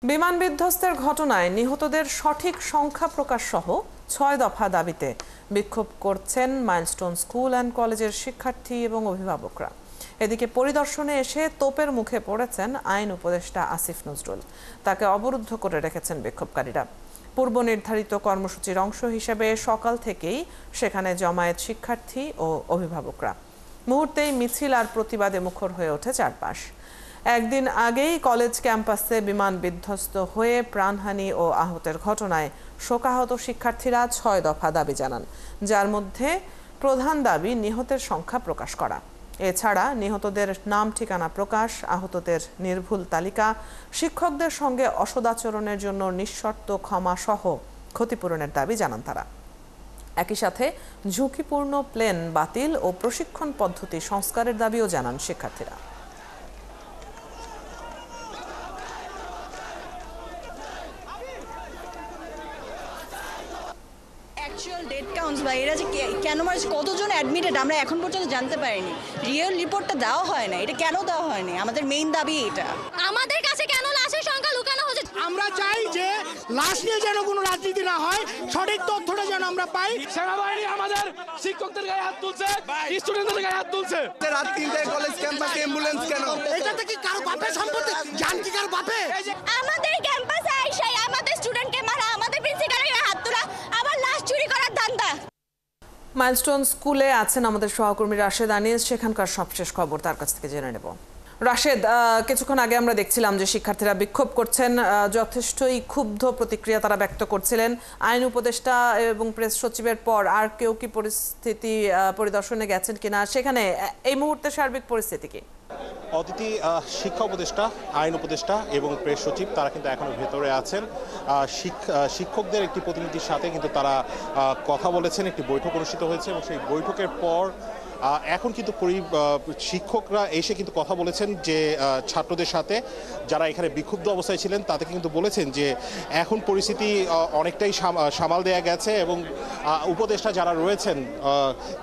বিমান বিধ্বস্তের ঘটনায় নিহতদের সঠিক সংখ্যা প্রকাশ সহ ৬ দফা দাবিতে বিক্ষোভ করছেন মাইলস্টোন স্কুল অ্যান্ড কলেজের শিক্ষার্থী এবং অভিভাবকরা। এদিকে পরিদর্শনে এসে তোপের মুখে পড়েছেন আইন উপদেষ্টা আসিফ নজরুল। তাকে অবরুদ্ধ করে রেখেছেন বিক্ষোভকারীরা। পূর্ব নির্ধারিত কর্মসূচির অংশ হিসেবে সকাল থেকেই সেখানে জমায়েত শিক্ষার্থী ও অভিভাবকরা। মুহূর্তেই মিছিল আর প্রতিবাদে মুখর হয়ে ওঠে চারপাশ। একদিন আগেই কলেজ ক্যাম্পাসে বিমান বিধ্বস্ত হয়ে প্রাণহানি ও আহতের ঘটনায় শোকাহত শিক্ষার্থীরা ৬ দফা দাবি জানান, যার মধ্যে প্রধান দাবি নিহতের সংখ্যা প্রকাশ করা। এছাড়া নিহতদের নাম ঠিকানা প্রকাশ, আহতদের নির্ভুল তালিকা, শিক্ষকদের সঙ্গে অসদাচরণের জন্য নিঃশর্ত ক্ষমা সহ ক্ষতিপূরণের দাবি জানান তারা। একই সাথে ঝুঁকিপূর্ণ প্লেন বাতিল ও প্রশিক্ষণ পদ্ধতি সংস্কারের দাবিও জানান শিক্ষার্থীরা। অ্যাকচুয়াল ডেট কাউন্টস বা এরা যে কেন মারছে, কতজন অ্যাডমিটেড আমরা এখন পর্যন্ত জানতে পারিনি। রিয়েল রিপোর্টটা দেওয়া হয় না, এটা কেন দেওয়া হয়নি? আমাদের মেইন দাবি এটা। আমাদের কাছে কেন লাশের সংখ্যা লুকানো হচ্ছে? আমরা চাই যে লাশ নিয়ে যেন কোনো রাজনীতি না হয়, সঠিক তথ্যটা যেন আমরা পাই। সেনাবাহিনী আমাদের শিক্ষকদের গায়ে হাত তুলছে, স্টুডেন্টদের গায়ে হাত তুলছে। রাত 3টায় কলেজ ক্যাম্পাসে অ্যাম্বুলেন্স কেন? এটাতে কি কারো বাপের সম্পত্তি? জান কি কারো বাপে? আমাদের ক্যাম্পাসে আইসাই আমাদের স্টুডেন্টকে মারা, আমাদের প্রিন্সিপালের গায়ে হাত তোলা, আবার লাশ চুরি করার ধান্দা। মাইলস্টোন স্কুলে আছেন আমাদের সহকর্মী রাশেদ আনিস, সেখানকার সবশেষ খবর তার কাছ থেকে জেনে নেব। রাশেদ, কিছুক্ষণ আগে আমরা দেখছিলাম যে শিক্ষার্থীরা বিক্ষোভ করছেন, যথেষ্টই ক্ষুব্ধ প্রতিক্রিয়া তারা ব্যক্ত করছিলেন। আইন উপদেষ্টা এবং প্রেস সচিবের পর আর কেউ কি পরিস্থিতি পরিদর্শনে গেছেন কিনা, সেখানে এই মুহূর্তে সার্বিক পরিস্থিতি কি? অদিতি, শিক্ষা উপদেষ্টা, আইন উপদেষ্টা এবং প্রেস সচিব তারা কিন্তু এখনো ভেতরে আছেন। শিক্ষকদের একটি প্রতিনিধির সাথে কিন্তু তারা কথা বলেছেন, একটি বৈঠক অনুষ্ঠিত হয়েছে এবং সেই বৈঠকের পর এখন কিন্তু শিক্ষকরা এসে কিন্তু কথা বলেছেন যে ছাত্রদের সাথে, যারা এখানে বিক্ষুব্ধ অবস্থায় ছিলেন তাদেরকে কিন্তু বলেছেন যে এখন পরিস্থিতি অনেকটাই সামাল দেয়া গেছে এবং উপদেষ্টা যারা রয়েছেন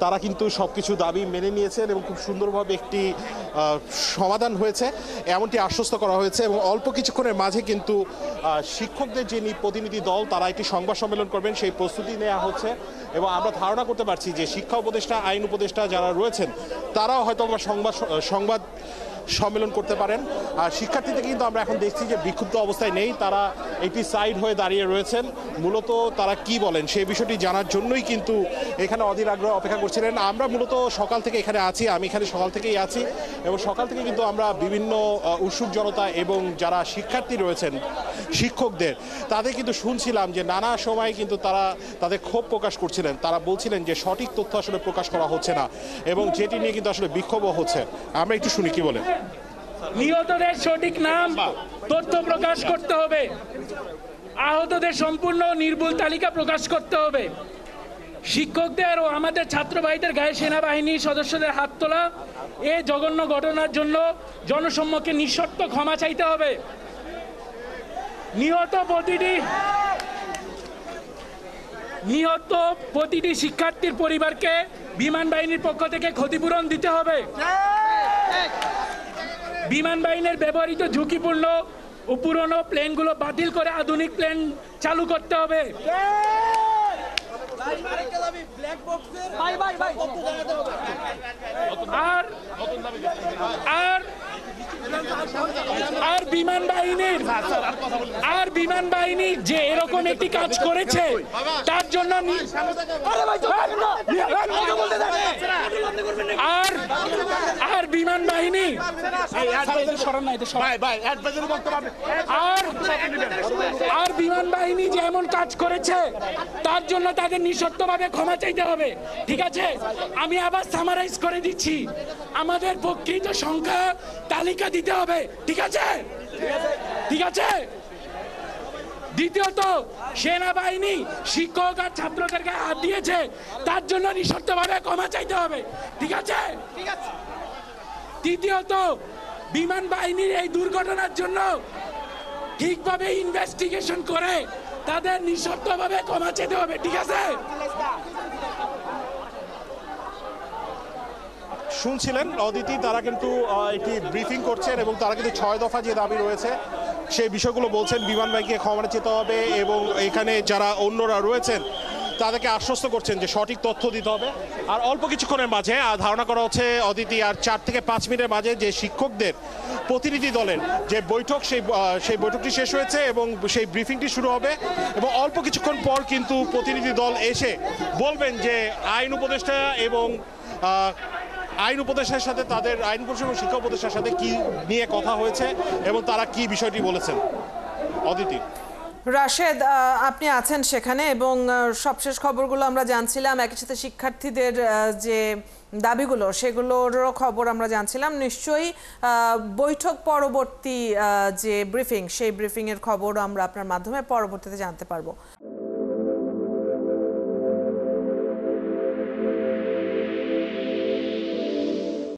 তারা কিন্তু সব কিছু দাবি মেনে নিয়েছেন এবং খুব সুন্দরভাবে একটি সমাধান হয়েছে এমনটি আশ্বস্ত করা হয়েছে। এবং অল্প কিছুক্ষণের মাঝে কিন্তু শিক্ষকদের যে প্রতিনিধি দল তারা একটি সংবাদ সম্মেলন করবেন, সেই প্রস্তুতি নেওয়া হচ্ছে এবং আমরা ধারণা করতে পারছি যে শিক্ষা উপদেষ্টা, আইন উপদেষ্টা যারা রয়েছেন তারাও হয়তো সংবাদ সম্মেলন করতে পারেন। আর শিক্ষার্থীদের কিন্তু আমরা এখন দেখছি যে বিক্ষুব্ধ অবস্থায় নেই, তারা একটি সাইড হয়ে দাঁড়িয়ে রয়েছেন। মূলত তারা কি বলেন সেই বিষয়টি জানার জন্যই কিন্তু এখানে অধীর আগ্রহ অপেক্ষা করছিলেন। আমরা মূলত সকাল থেকে এখানে আছি, আমি এখানে সকাল থেকেই আছি এবং সকাল থেকে কিন্তু আমরা বিভিন্ন উৎসুক জনতা এবং যারা শিক্ষার্থী রয়েছেন শিক্ষকদের তাদের কিন্তু শুনছিলাম যে নানা সময় কিন্তু তারা তাদের ক্ষোভ প্রকাশ করছিলেন। তারা বলছিলেন যে সঠিক তথ্য আসলে প্রকাশ করা হচ্ছে না এবং যেটি নিয়ে কিন্তু আসলে বিক্ষোভও হচ্ছে। আমরা একটু শুনি কি বলেন। নিহতদের সঠিক নাম তথ্য প্রকাশ করতে হবে, আহতদের সম্পূর্ণ নির্ভুল তালিকা প্রকাশ করতে হবে। শিক্ষকদের ও আমাদের ছাত্র ভাইদের গায়ে সেনাবাহিনীর সদস্যদের হাত তোলা এই জঘন্য ঘটনার জন্য জনসম্মুখে নিঃশর্ত ক্ষমা চাইতে হবে। নিহত প্রতিটি শিক্ষার্থীর পরিবারকে বিমান বাহিনীর পক্ষ থেকে ক্ষতিপূরণ দিতে হবে। বিমান বাহিনীর ব্যবহৃত ঝুঁকিপূর্ণ ও পুরনো প্লেনগুলো বাতিল করে আধুনিক প্লেন চালু করতে হবে। আর বিমান বাহিনী যে এরকম একটি কাজ করেছে তার জন্য আর বিমান বাহিনী যে এমন কাজ করেছে তার জন্য তাদের নিঃশর্তভাবে ক্ষমা চাইতে হবে। ঠিক আছে, আমি আবার সামারাইজ করে দিচ্ছি, আমাদের প্রকৃত সংখ্যা তালিকা দিতে হবে। ঠিক আছে, ঠিক আছে। দ্বিতীয়ত, সেনাবাহিনী শিক্ষক আর ছাত্রদের গায়ে হাত দিয়েছে তার জন্য নিঃশর্তভাবে ক্ষমা চাইতে হবে। ঠিক আছে। তৃতীয়ত, বিমান বাহিনীর এই দুর্ঘটনার জন্য ঠিকভাবে ইনভেস্টিগেশন করে তাদের নিঃশর্তভাবে ক্ষমা চাইতে হবে। ঠিক আছে। শুনছিলেন অদিতি, তারা কিন্তু একটি ব্রিফিং করছেন এবং তারা কিন্তু 6 দফা যে দাবি রয়েছে সেই বিষয়গুলো বলছেন। বিমান বাহিনীকে ক্ষমা চেতে হবে এবং এখানে যারা অন্যরা রয়েছেন তাদেরকে আশ্বস্ত করছেন যে সঠিক তথ্য দিতে হবে। আর অল্প কিছুক্ষণের মাঝে ধারণা করা হচ্ছে অদিতি আর 4 থেকে 5 মিনিটের মাঝে যে শিক্ষকদের প্রতিনিধি দলের যে বৈঠক সেই বৈঠকটি শেষ হয়েছে এবং সেই ব্রিফিংটি শুরু হবে এবং অল্প কিছুক্ষণ পর কিন্তু প্রতিনিধি দল এসে বলবেন যে আইন উপদেষ্টা এবং আইন উপদেষ্টার সাথে তাদের আইন উপদেষ্টা এবং শিক্ষা উপদেষ্টার সাথে কি নিয়ে কথা হয়েছে এবং তারা কি বিষয়টি বলেছেন। অদিতি। রাশেদ, আপনি আছেন সেখানে এবং সবশেষ খবরগুলো আমরা জানছিলাম, একই সাথে শিক্ষার্থীদের যে দাবিগুলো সেগুলোরও খবর আমরা জানছিলাম। নিশ্চয়ই বৈঠক পরবর্তী যে ব্রিফিং, সেই ব্রিফিংয়ের খবর আমরা আপনার মাধ্যমে পরবর্তীতে জানতে পারবো।